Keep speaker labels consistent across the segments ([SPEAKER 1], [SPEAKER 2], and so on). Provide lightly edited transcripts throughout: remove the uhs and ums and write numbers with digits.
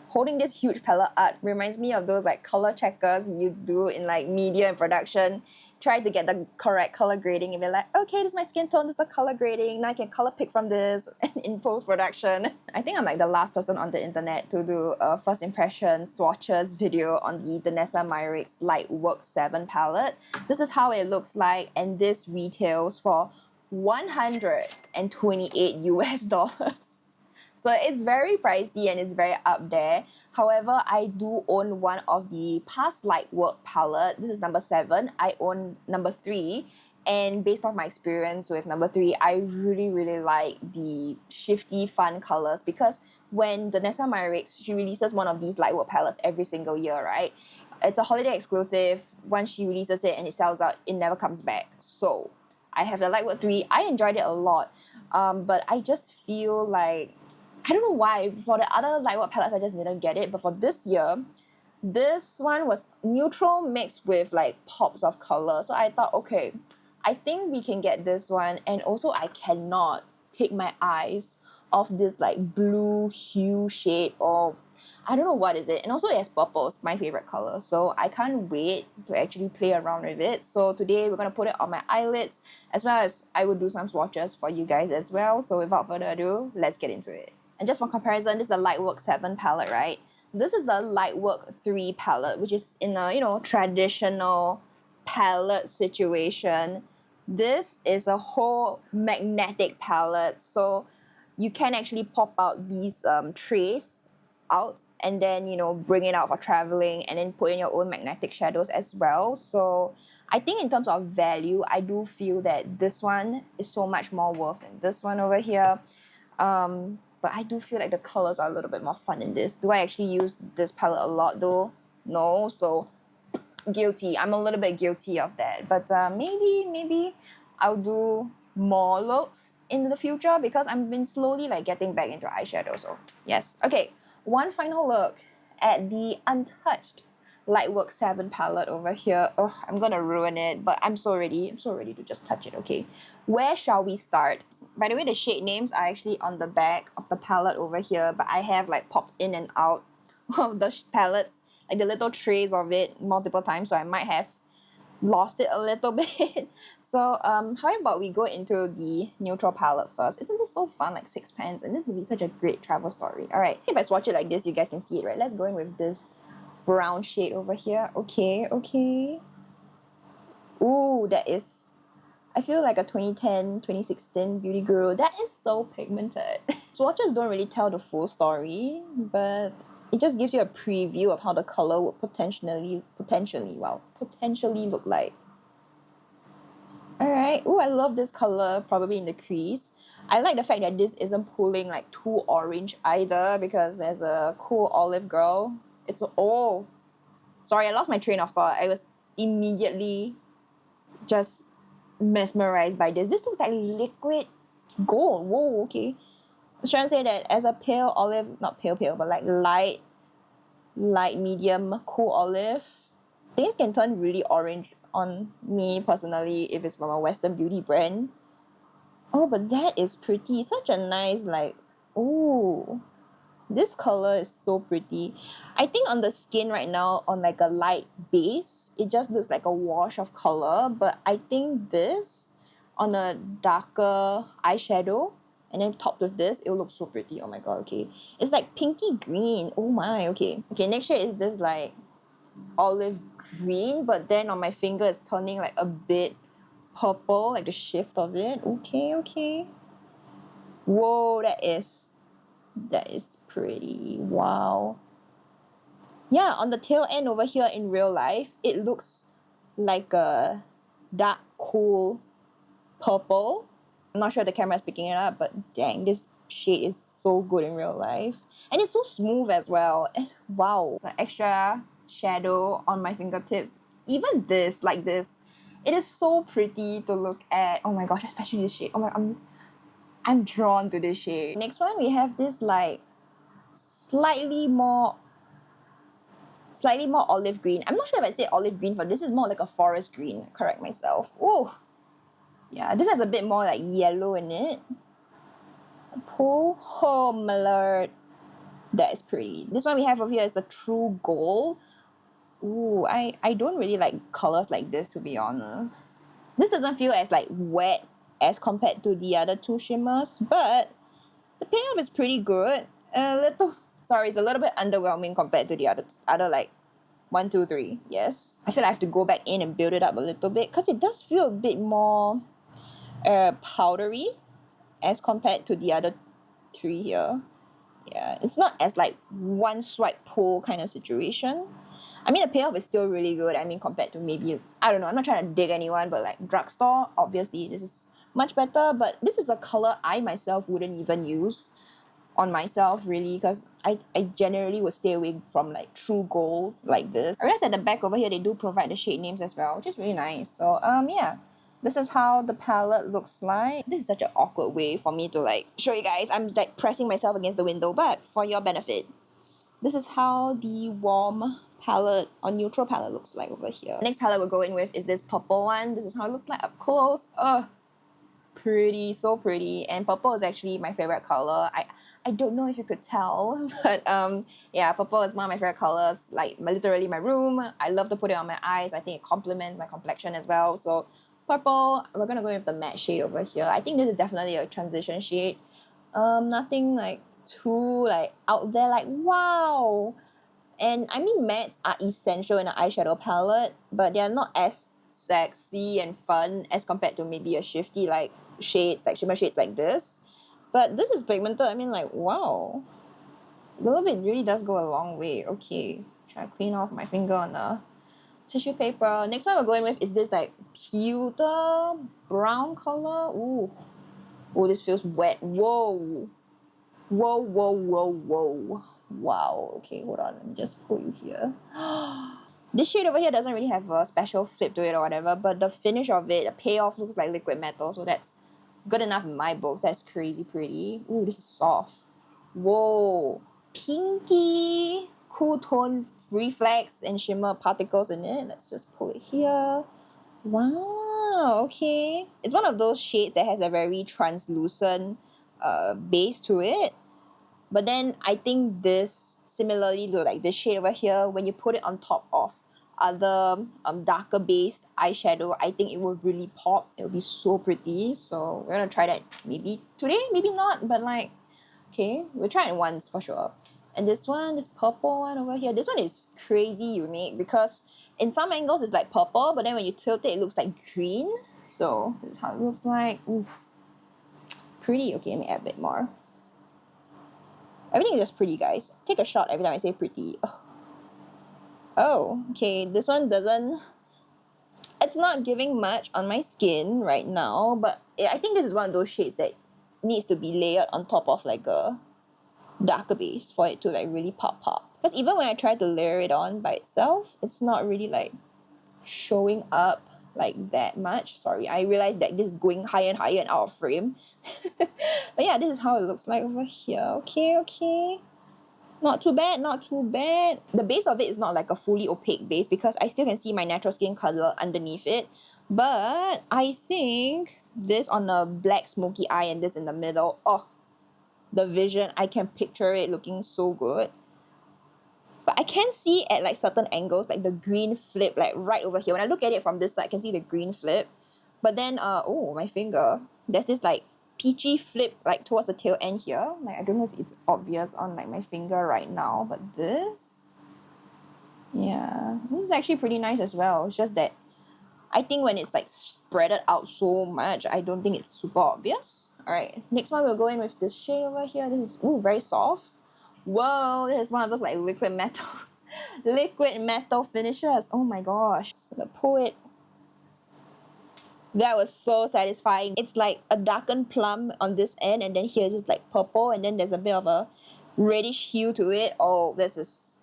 [SPEAKER 1] holding this huge palette art reminds me of those like color checkers you do in like media and production. Try to get the correct color grading and be like, okay, this is my skin tone, this is the color grading, now I can color pick from this in post-production. I think I'm like the last person on the internet to do a first impression swatches video on the DANESSA MYRICKS LIGHTWORK 7 palette. This is how it looks like, and this retails for 128 US dollars. So it's very pricey and it's very up there. However, I do own one of the past Lightwork palette. This is number 7. I own number 3. And based on my experience with number 3, I really like the shifty, fun colors, because when DANESSA MYRICKS, she releases one of these Lightwork palettes every single year, right? It's a holiday exclusive. Once she releases it and it sells out, it never comes back. So I have the Lightwork 3. I enjoyed it a lot. But I just feel like, I don't know why, for the other Lightwork palettes I just didn't get it, but for this year, this one was neutral mixed with like pops of color. So I thought, okay, I think we can get this one. And also I cannot take my eyes off this like blue hue shade, or I don't know what is it. And also it has purple, it's my favorite color. So I can't wait to actually play around with it. So today we're going to put it on my eyelids, as well as I will do some swatches for you guys as well. So without further ado, let's get into it. And just for comparison, this is the Lightwork 7 palette, right? This is the Lightwork 3 palette, which is in a, you know, traditional palette situation. This is a whole magnetic palette, so you can actually pop out these trays out and then, you know, bring it out for traveling and then put in your own magnetic shadows as well. So I think in terms of value, I do feel that this one is so much more worth than this one over here. But I do feel like the colors are a little bit more fun in this. Do I actually use this palette a lot though? No, so guilty. I'm a little bit guilty of that. But maybe I'll do more looks in the future, because I've been slowly like getting back into eyeshadow. So yes. Okay, one final look at the untouched Lightwork 7 palette over here. Oh, I'm gonna ruin it, but I'm so ready to just touch it, okay? Where shall we start? By the way, the shade names are actually on the back of the palette over here, but I have like popped in and out of the palettes, like the little trays of it multiple times, so I might have lost it a little bit. So how about we go into the neutral palette first? Isn't this so fun, like 6 pans? And this will be such a great travel story. Alright, if I swatch it like this, you guys can see it, right? Let's go in with this brown shade over here. Okay. Ooh, that is, I feel like a 2010, 2016 beauty guru. That is so pigmented. Swatches don't really tell the full story, but it just gives you a preview of how the color would potentially look like. Alright, ooh, I love this color, probably in the crease. I like the fact that this isn't pulling like too orange either, because there's a cool olive girl. It's, oh, sorry, I lost my train of thought. I was immediately just mesmerized by this. This looks like liquid gold. Whoa, okay. I was trying to say that as a pale olive, not pale, but like light medium cool olive, things can turn really orange on me personally if it's from a Western beauty brand. Oh, but that is pretty. Such a nice, like, ooh. This color is so pretty. I think on the skin right now, on like a light base, it just looks like a wash of color. But I think this, on a darker eyeshadow, and then topped with this, it will look so pretty. Oh my god, okay. It's like pinky green. Oh my, okay. Okay, next shade is this like olive green, but then on my finger it's turning like a bit purple, like the shift of it. Okay. Whoa, that is pretty. Wow. Yeah, on the tail end over here in real life, it looks like a dark, cool purple. I'm not sure the camera is picking it up, but dang, this shade is so good in real life. And it's so smooth as well. Wow. The extra shadow on my fingertips. Even this, like this, it is so pretty to look at. Oh my gosh, especially this shade. Oh my, I'm drawn to this shade. Next one, we have this like slightly more olive green. I'm not sure if I say olive green, but this is more like a forest green. Correct myself. Ooh. Yeah, this has a bit more like yellow in it. Pull. Oh my lord. That is pretty. This one we have over here is a true gold. Ooh, I don't really like colors like this, to be honest. This doesn't feel as like wet as compared to the other two shimmers, but the payoff is pretty good. It's a little bit underwhelming compared to the other like 1, 2, 3. Yes, I feel like I have to go back in and build it up a little bit because it does feel a bit more powdery as compared to the other 3 here. Yeah, it's not as like one swipe pull kind of situation. I mean, the payoff is still really good. I mean, compared to maybe, I don't know, I'm not trying to dig anyone, but like drugstore, obviously this is much better. But this is a color I myself wouldn't even use on myself really, because I generally would stay away from like true golds like this. I realize at the back over here they do provide the shade names as well, which is really nice. So yeah, this is how the palette looks like. This is such an awkward way for me to like show you guys. I'm like pressing myself against the window, but for your benefit, this is how the warm palette or neutral palette looks like over here. The next palette we're going with is this purple one. This is how it looks like up close. Pretty, so pretty. And purple is actually my favorite color. I don't know if you could tell, but yeah, purple is one of my favorite colors. Like literally my room. I love to put it on my eyes. I think it complements my complexion as well. So purple, we're gonna go with the matte shade over here. I think this is definitely a transition shade. Nothing like too like out there, like wow. And I mean, mattes are essential in an eyeshadow palette, but they're not as sexy and fun as compared to maybe a shifty like shades, like shimmer shades like this. But this is pigmented. I mean, like, wow. A little bit really does go a long way. Okay, try to clean off my finger on the tissue paper. Next one we're going with is this like pewter brown color. Ooh. Oh, this feels wet. Whoa. Whoa, whoa, whoa, whoa. Wow. Okay, hold on. Let me just pull you here. This shade over here doesn't really have a special flip to it or whatever, but the finish of it, the payoff looks like liquid metal, so that's good enough in my books. That's crazy pretty. Ooh, this is soft. Whoa. Pinky, cool tone reflex and shimmer particles in it. Let's just pull it here. Wow, okay. It's one of those shades that has a very translucent base to it. But then I think this, similarly to like this shade over here, when you put it on top of other darker based eyeshadow, I think it will really pop. It will be so pretty. So we're gonna try that maybe today, maybe not, but like, okay, we'll try it once for sure. And this one, this purple one over here, this one is crazy unique because in some angles it's like purple, but then when you tilt it, it looks like green. So this is how it looks like. Oof. Pretty. Okay, let me add a bit more. Everything is just pretty, guys. Take a shot every time I say pretty. Ugh. Oh, okay. This one doesn't... It's not giving much on my skin right now, but I think this is one of those shades that needs to be layered on top of like a darker base for it to like really pop. Because even when I try to layer it on by itself, it's not really like showing up like that much. Sorry, I realized that this is going higher and higher and out of frame. But yeah, this is how it looks like over here. Okay. Not too bad, not too bad. The base of it is not like a fully opaque base because I still can see my natural skin color underneath it. But I think this on a black smoky eye and this in the middle, oh, the vision, I can picture it looking so good. But I can see at like certain angles, like the green flip, like right over here. When I look at it from this side, I can see the green flip. But then, oh, my finger. There's this like peachy flip like towards the tail end here. Like, I don't know if it's obvious on like my finger right now, but this, yeah, this is actually pretty nice as well. It's just that I think when it's like spreaded out so much, I don't think it's super obvious. All right, next one we'll go in with this shade over here. This is, ooh, very soft. Whoa, this is one of those like liquid metal liquid metal finishes. Oh my gosh. I'm gonna pull it. That was so satisfying. It's like a darkened plum on this end, and then here's just like purple, and then there's a bit of a reddish hue to it. Oh, this is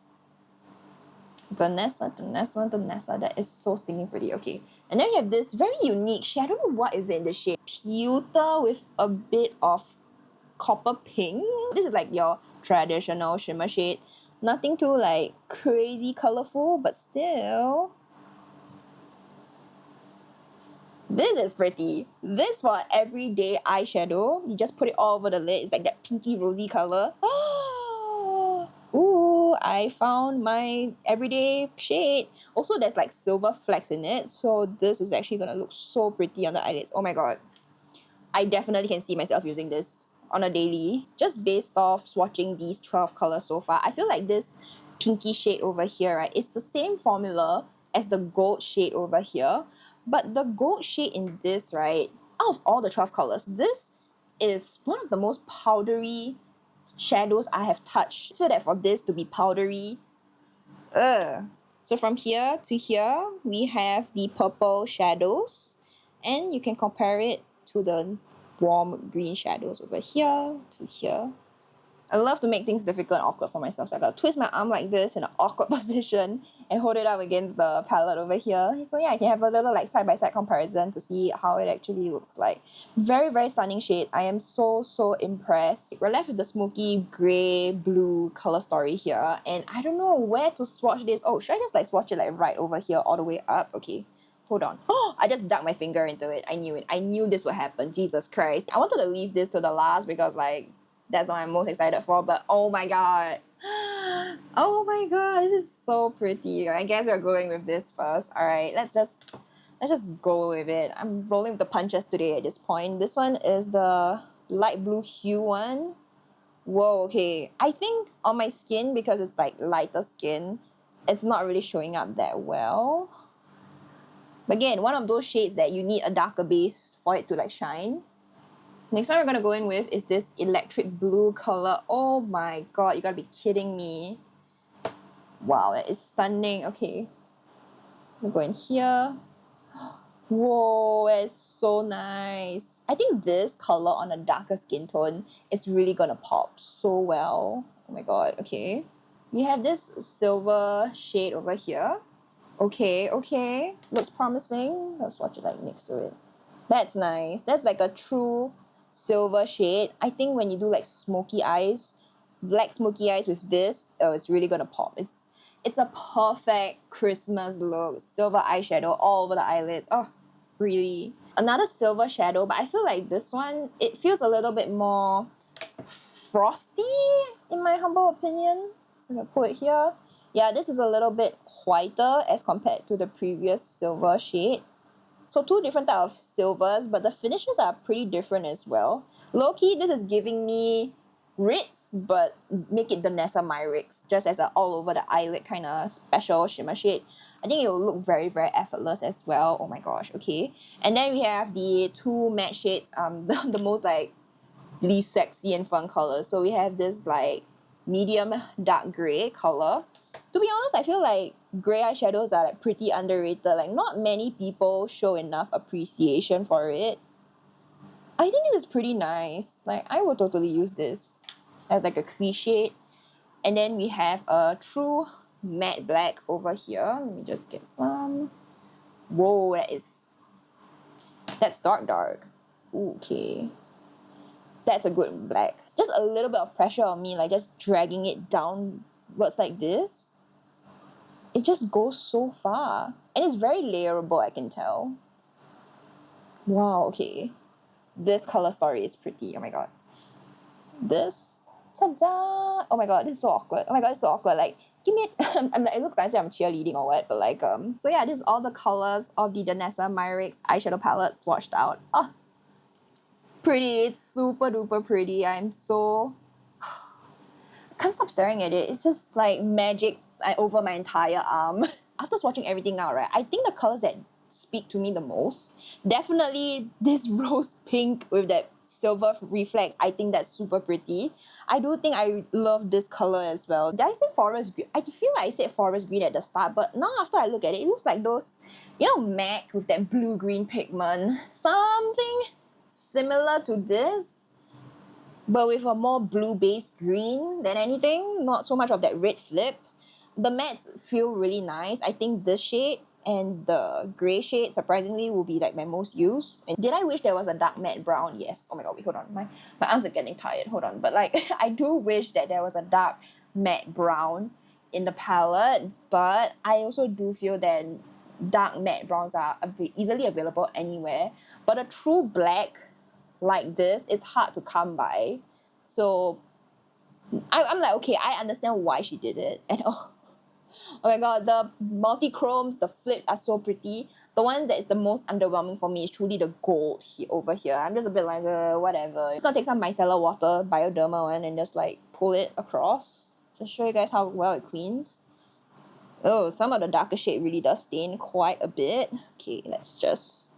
[SPEAKER 1] DANESSA. That is so stinking pretty. Okay, and then we have this very unique shade. I don't know what is it in the shade. Pewter with a bit of copper pink. This is like your traditional shimmer shade. Nothing too like crazy colorful, but still, this is pretty. This for everyday eyeshadow, you just put it all over the lid. It's like that pinky rosy color. I found my everyday shade. Also, there's like silver flecks in it, so this is actually gonna look so pretty on the eyelids. Oh my god. I definitely can see myself using this on a daily. Just based off swatching these 12 colors so far, I feel like this pinky shade over here, right, it's the same formula as the gold shade over here. But the gold shade in this, right, out of all the 12 colors, this is one of the most powdery shadows I have touched. I feel that for this to be powdery, so from here to here, we have the purple shadows, and you can compare it to the warm green shadows over here to here. I love to make things difficult and awkward for myself, so I gotta twist my arm like this in an awkward position and hold it up against the palette over here. So yeah, I can have a little like side-by-side comparison to see how it actually looks like. Very, very stunning shades. I am so, so impressed. We're left with the smoky grey blue color story here, and I don't know where to swatch this. Oh, should I just like swatch it like right over here all the way up? Okay. Hold on. Oh, I just dug my finger into it. I knew it. I knew this would happen. Jesus Christ. I wanted to leave this to the last because like that's what I'm most excited for, but oh my god. Oh my god, this is so pretty. I guess we're going with this first. Alright, let's just go with it. I'm rolling with the punches today at this point. This one is the light blue hue one. Whoa, okay. I think on my skin, because it's like lighter skin, it's not really showing up that well. But again, one of those shades that you need a darker base for it to like shine. Next one we're gonna go in with is this electric blue color. Oh my god, you gotta be kidding me. Wow, that is stunning. Okay. We'll go in here. Whoa, that is so nice. I think this color on a darker skin tone is really gonna pop so well. Oh my god, okay. We have this silver shade over here. Okay, okay. Looks promising. Let's watch it like next to it. That's nice. That's like a true silver shade. I think when you do like smoky eyes, black smoky eyes with this, oh, it's really gonna pop. It's a perfect Christmas look. Silver eyeshadow all over the eyelids. Oh, really. Another silver shadow, but I feel like this one, it feels a little bit more frosty in my humble opinion. So I'm gonna put it here. Yeah, this is a little bit whiter as compared to the previous silver shade. So two different type of silvers, but the finishes are pretty different as well. Low-key, this is giving me Ritz, but make it DANESSA MYRICKS, just as an all over the eyelid kind of special shimmer shade. I think it will look very, very effortless as well. Oh my gosh, okay. And then we have the two matte shades, the most like least sexy and fun colors. So we have this like medium dark grey color. To be honest, I feel like grey eyeshadows are like pretty underrated. Like not many people show enough appreciation for it. I think this is pretty nice. Like I would totally use this as like a crease shade. And then we have a true matte black over here. Let me just get some. Whoa, that's dark. Ooh, okay. That's a good black. Just a little bit of pressure on me, like just dragging it downwards like this. It just goes so far. And it's very layerable, I can tell. Wow, okay. This color story is pretty. Oh my god. This. Ta-da! Oh my god, this is so awkward. Oh my god, it's so awkward. Like, give me it. It looks like I'm cheerleading or what, but like, so yeah, this is all the colors of the DANESSA MYRICKS eyeshadow palette swatched out. Oh, pretty. It's super duper pretty. I'm so... I can't stop staring at it. It's just like magic over my entire arm. After swatching everything out, right, I think the colors that speak to me the most, definitely this rose pink with that silver reflex. I think that's super pretty. I do think I love this color as well. Did I say forest green? I feel like I said forest green at the start, but now after I look at it, it looks like those, you know, MAC with that blue-green pigment. Something similar to this, but with a more blue-based green than anything. Not so much of that red flip. The mattes feel really nice. I think this shade and the grey shade, surprisingly, will be like my most used. And did I wish there was a dark matte brown? Yes. Oh my god, wait, hold on. My arms are getting tired. Hold on. But like, I do wish that there was a dark matte brown in the palette. But I also do feel that dark matte browns are easily available anywhere. But a true black like this is hard to come by. So I'm like, okay, I understand why she did it. And oh my god, the multi-chromes, the flips are so pretty. The one that is the most underwhelming for me is truly the gold over here. I'm just a bit like, whatever. I'm just gonna take some micellar water, Bioderma one, and just like pull it across. Just show you guys how well it cleans. Oh, some of the darker shade really does stain quite a bit. Okay, let's just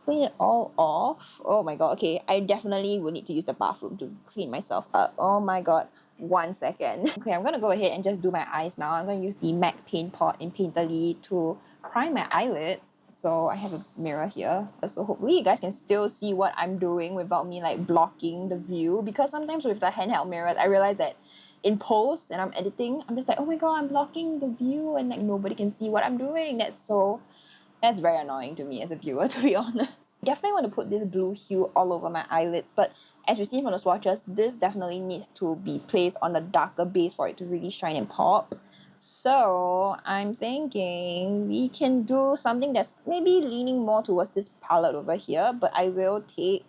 [SPEAKER 1] clean it all off. Oh my god, okay, I definitely will need to use the bathroom to clean myself up. Oh my god, 1 second. Okay, I'm gonna go ahead and just do my eyes now. I'm gonna use the MAC Paint Pot in Painterly to prime my eyelids. So I have a mirror here. So hopefully you guys can still see what I'm doing without me like blocking the view, because sometimes with the handheld mirrors, I realize that in post and I'm editing, I'm just like, oh my god, I'm blocking the view and like nobody can see what I'm doing. That's very annoying to me as a viewer, to be honest. Definitely want to put this blue hue all over my eyelids, but as we've seen from the swatches, this definitely needs to be placed on a darker base for it to really shine and pop. So I'm thinking we can do something that's maybe leaning more towards this palette over here, but I will take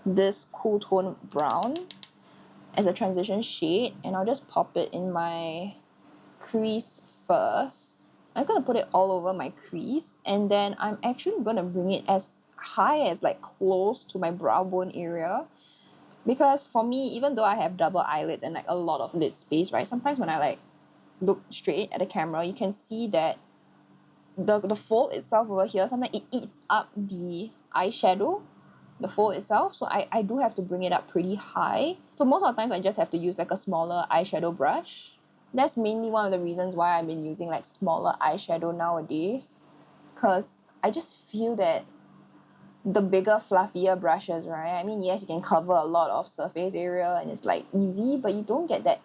[SPEAKER 1] this cool tone brown as a transition shade and I'll just pop it in my crease first. I'm gonna put it all over my crease and then I'm actually gonna bring it as high as like close to my brow bone area, because for me, even though I have double eyelids and like a lot of lid space, right, sometimes when I like look straight at the camera, you can see that the fold itself over here, sometimes it eats up the eyeshadow, the fold itself, so I do have to bring it up pretty high. So most of the times I just have to use like a smaller eyeshadow brush. That's mainly one of the reasons why I've been using like smaller eyeshadow nowadays, because I just feel that the bigger, fluffier brushes, right? I mean, yes, you can cover a lot of surface area and it's like easy, but you don't get that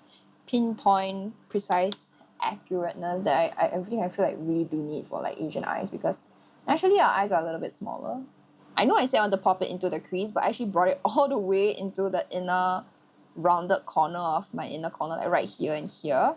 [SPEAKER 1] pinpoint, precise accurateness that I think I feel like really do need for like Asian eyes, because naturally our eyes are a little bit smaller. I know I said I want to pop it into the crease, but I actually brought it all the way into the inner rounded corner of my inner corner, like right here and here,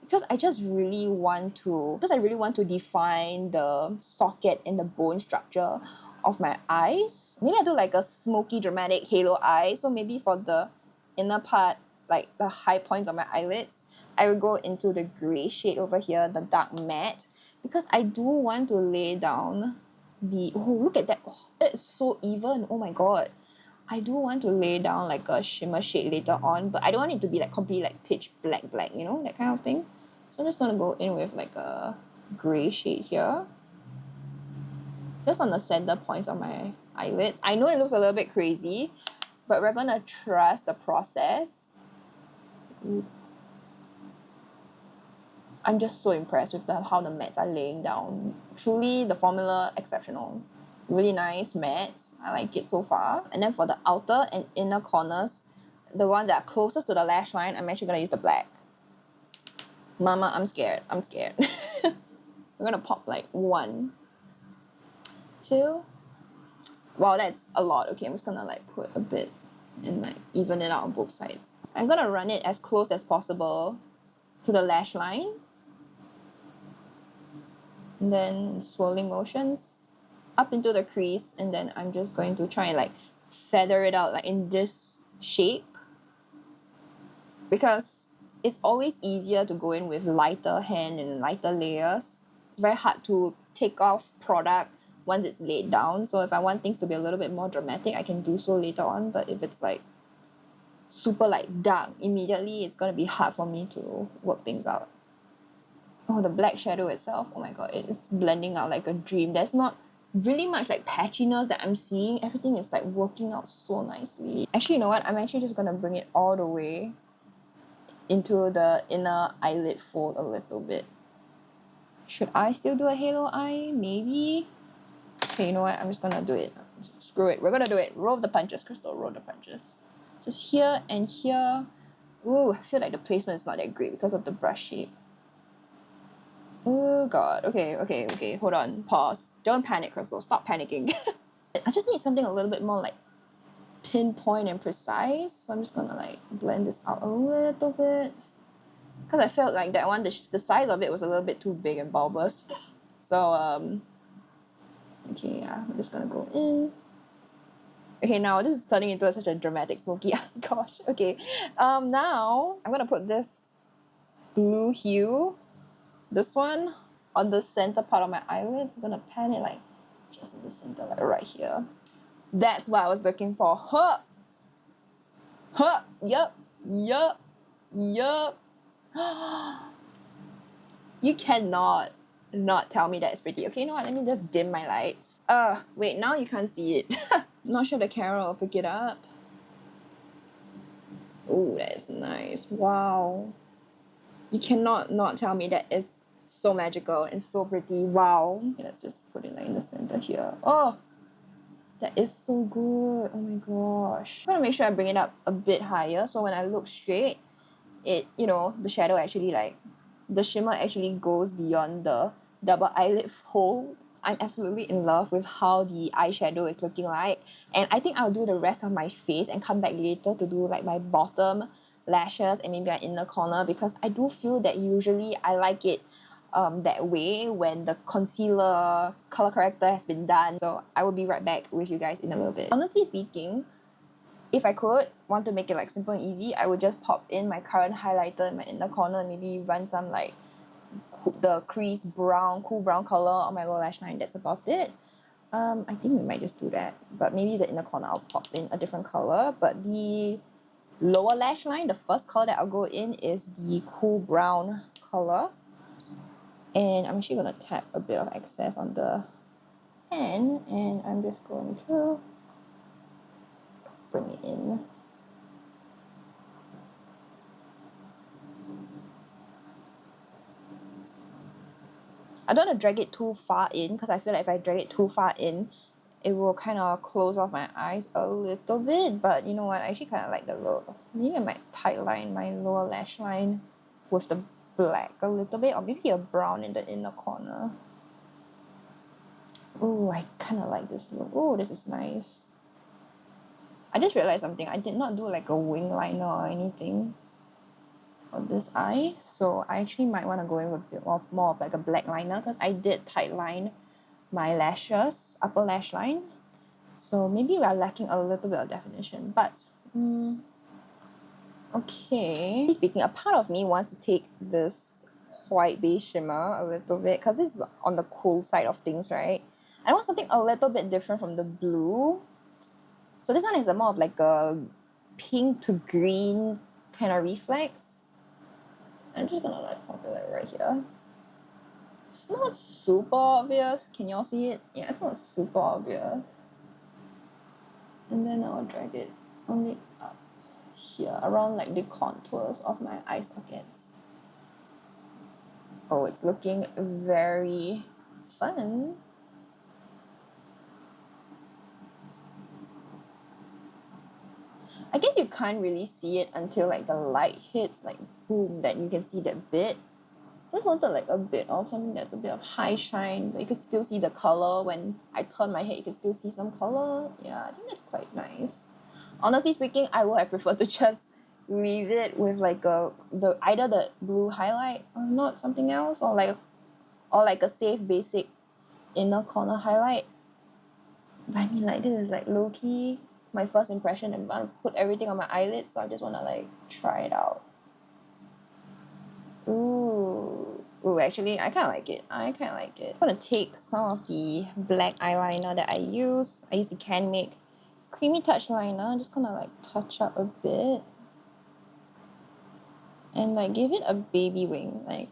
[SPEAKER 1] because I really want to define the socket and the bone structure of my eyes. Maybe I do like a smoky dramatic halo eye, so maybe for the inner part, like the high points of my eyelids, I will go into the grey shade over here, the dark matte, because I do want to lay down the, oh look at that, oh, it's so even, oh my god. I do want to lay down like a shimmer shade later on, but I don't want it to be like completely like pitch black, you know, that kind of thing. So I'm just gonna go in with like a grey shade here, just on the center points of my eyelids. I know it looks a little bit crazy, but we're gonna trust the process. I'm just so impressed with how the mattes are laying down. Truly, the formula exceptional. Really nice mattes. I like it so far. And then for the outer and inner corners, the ones that are closest to the lash line, I'm actually gonna use the black. Mama, I'm scared. I'm scared. We're gonna pop like 1, 2. Wow, that's a lot. Okay, I'm just gonna like put a bit and like even it out on both sides. I'm gonna run it as close as possible to the lash line. And then swirling motions up into the crease, and then I'm just going to try and like feather it out like in this shape, because it's always easier to go in with lighter hand and lighter layers. It's very hard to take off product once it's laid down, so if I want things to be a little bit more dramatic, I can do so later on, but if it's like super like dark immediately, it's gonna be hard for me to work things out. Oh, the black shadow itself, oh my god, it's blending out like a dream. There's not really much like patchiness that I'm seeing. Everything is like working out so nicely. Actually, you know what? I'm actually just gonna bring it all the way into the inner eyelid fold a little bit. Should I still do a halo eye? Maybe? Okay, you know what? I'm just gonna do it. Screw it. We're gonna do it. Roll the punches, Crystal. Roll the punches. Just here and here. Ooh, I feel like the placement is not that great because of the brush shape. Oh god. Okay. Hold on. Pause. Don't panic, Crystal. Stop panicking. I just need something a little bit more like pinpoint and precise. So I'm just gonna like blend this out a little bit. Because I felt like that one, the size of it was a little bit too big and bulbous. So, okay, yeah, I'm just gonna go in. Okay, now this is turning into such a dramatic smoky. Gosh, okay. Now I'm gonna put this blue hue, this one, on the center part of my eyelids. I'm gonna pan it like just in the center, like right here. That's what I was looking for. Huh! Huh! Yup! Yup! Yup! You cannot not tell me that it's pretty. Okay, you know what? Let me just dim my lights. Wait, now you can't see it. I'm not sure the camera will pick it up. Oh, that is nice. Wow. You cannot not tell me that it's so magical and so pretty. Wow. Okay, let's just put it like in the center here. Oh, that is so good. Oh my gosh. I'm gonna make sure I bring it up a bit higher so when I look straight, it, you know, the shadow actually like, the shimmer actually goes beyond the double eyelid fold. I'm absolutely in love with how the eyeshadow is looking like. And I think I'll do the rest of my face and come back later to do like my bottom lashes and maybe my inner corner, because I do feel that usually I like it that way when the concealer color corrector has been done. So I will be right back with you guys in a little bit. Honestly speaking, if I could want to make it like simple and easy, I would just pop in my current highlighter in my inner corner and maybe run some like the crease brown, cool brown color on my lower lash line. That's about it. I think we might just do that, but maybe the inner corner I'll pop in a different color. But the lower lash line, the first color that I'll go in is the cool brown color. And I'm actually gonna tap a bit of excess on the pen, and I'm just going to bring it in. I don't want to drag it too far in because I feel like if I drag it too far in, it will kind of close off my eyes a little bit. But you know what? I actually kind of like the lower. Maybe I might tightline my lower lash line with the black a little bit, or maybe a brown in the inner corner. Oh, I kind of like this look. Oh, this is nice. I just realized something. I did not do like a wing liner or anything on this eye, so I actually might want to go in with a bit of more of like a black liner because I did tightline my lashes, upper lash line. So maybe we are lacking a little bit of definition, but okay. Speaking, a part of me wants to take this white beige shimmer a little bit because this is on the cool side of things, right? I want something a little bit different from the blue. So this one is a more of like a pink to green kind of reflex. I'm just gonna like pop it like right here. It's not super obvious. Can y'all see it? Yeah, it's not super obvious. And then I'll drag it only up here, around like the contours of my eye sockets. Oh, it's looking very fun. I guess you can't really see it until like the light hits, like boom, that you can see that bit. I just wanted like a bit of something that's a bit of high shine, but you can still see the color. When I turn my head, you can still see some color. Yeah, I think that's quite nice. Honestly speaking, I would have preferred to just leave it with like either the blue highlight or not something else, or like a safe basic inner corner highlight. But I mean, like, this is like low-key my first impression, and I want to put everything on my eyelids, so I just want to like try it out. Ooh, actually, I kind of like it. I'm gonna take some of the black eyeliner that I use. I use the Can Make Creamy Touch Liner. I'm just gonna like touch up a bit and like give it a baby wing. Like,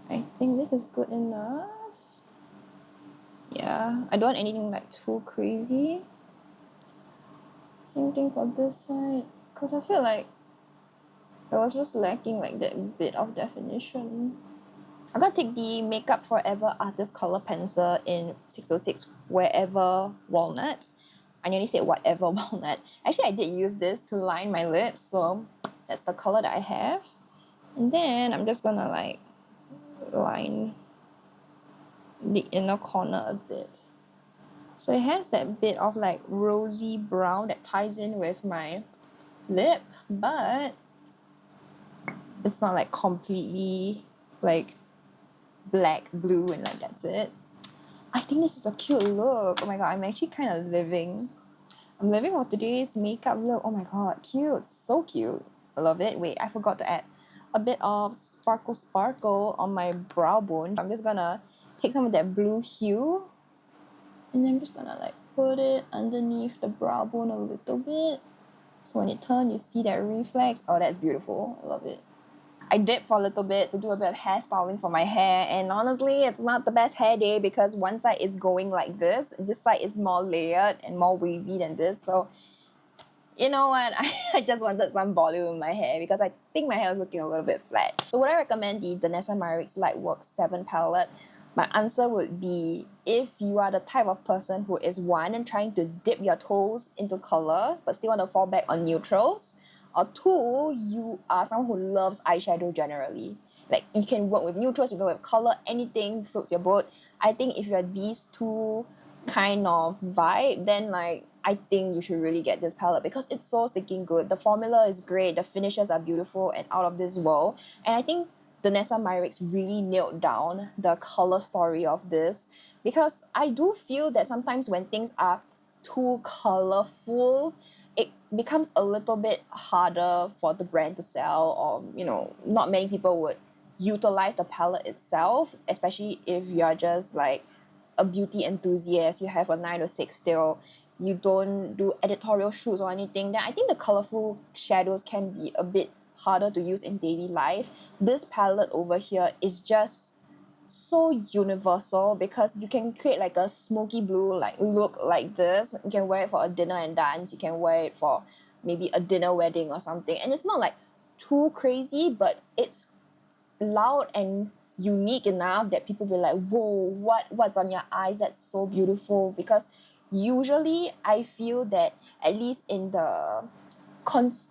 [SPEAKER 1] I think this is good enough. Yeah, I don't want anything like too crazy. Same thing for this side, because I feel like I was just lacking like that bit of definition. I'm gonna take the Makeup Forever Artist Color Pencil in 606 Wherever Walnut. I nearly said whatever walnut. Actually, I did use this to line my lips, so that's the color that I have. And then I'm just gonna like line the inner corner a bit. So it has that bit of like rosy brown that ties in with my lip, but it's not like completely like black, blue, and like that's it. I think this is a cute look. Oh my god, I'm actually kind of living. I'm living with today's makeup look. Oh my god, cute. So cute. I love it. Wait, I forgot to add a bit of sparkle on my brow bone. I'm just gonna take some of that blue hue and then I'm just gonna like put it underneath the brow bone a little bit. So when it turns, you see that reflex. Oh, that's beautiful. I love it. I dipped for a little bit to do a bit of hairstyling for my hair, and honestly, it's not the best hair day because one side is going like this side is more layered and more wavy than this. So you know what, I just wanted some volume in my hair because I think my hair is looking a little bit flat. So would I recommend the DANESSA MYRICKS LIGHTWORK 7 palette? My answer would be, if you are the type of person who is one and trying to dip your toes into color but still want to fall back on neutrals, or two, you are someone who loves eyeshadow generally. Like, you can work with neutrals, you can work with color, anything floats your boat. I think if you're these two kind of vibe, then like I think you should really get this palette because it's so stinking good. The formula is great, the finishes are beautiful and out of this world. And I think DANESSA MYRICKS really nailed down the color story of this, because I do feel that sometimes when things are too colorful, it becomes a little bit harder for the brand to sell, or you know, not many people would utilize the palette itself, especially if you're just like a beauty enthusiast, you have a 9 to 6 still, you don't do editorial shoots or anything, then I think the colorful shadows can be a bit harder to use in daily life. This palette over here is just so universal because you can create like a smoky blue like look like this. You can wear it for a dinner and dance, you can wear it for maybe a dinner wedding or something, and it's not like too crazy, but it's loud and unique enough that people be like, whoa, what's on your eyes, that's so beautiful. Because usually I feel that, at least in the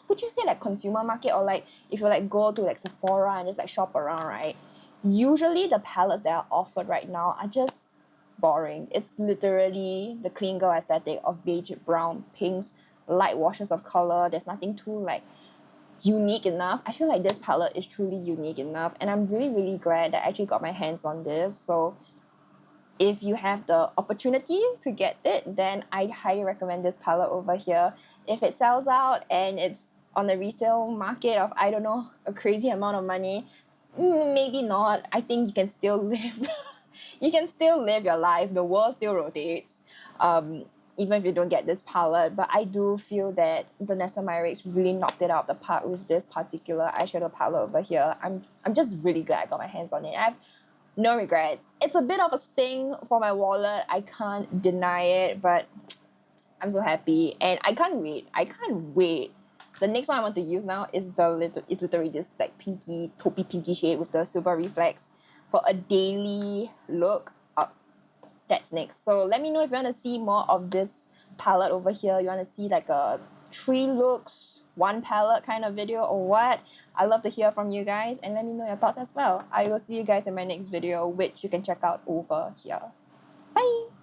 [SPEAKER 1] would you say like consumer market, or like if you like go to like Sephora and just like shop around, right, usually the palettes that are offered right now are just boring. It's literally the clean girl aesthetic of beige, brown, pinks, light washes of color. There's nothing too like unique enough. I feel like this palette is truly unique enough, and I'm really glad that I actually got my hands on this. So if you have the opportunity to get it, then I highly recommend this palette over here. If it sells out and it's on the resale market of, I don't know, a crazy amount of money, maybe not. I think you can still live you can still live your life. The world still rotates. Even if you don't get this palette. But I do feel that DANESSA MYRICKS really knocked it out of the park with this particular eyeshadow palette over here. I'm just really glad I got my hands on it. I have no regrets. It's a bit of a sting for my wallet, I can't deny it, but I'm so happy and I can't wait. The next one I want to use now is literally this like pinky, taupey pinky shade with the silver reflex for a daily look. That's next. So let me know if you want to see more of this palette over here. You want to see like a 3 looks, 1 palette kind of video or what? I love to hear from you guys, and let me know your thoughts as well. I will see you guys in my next video, which you can check out over here. Bye!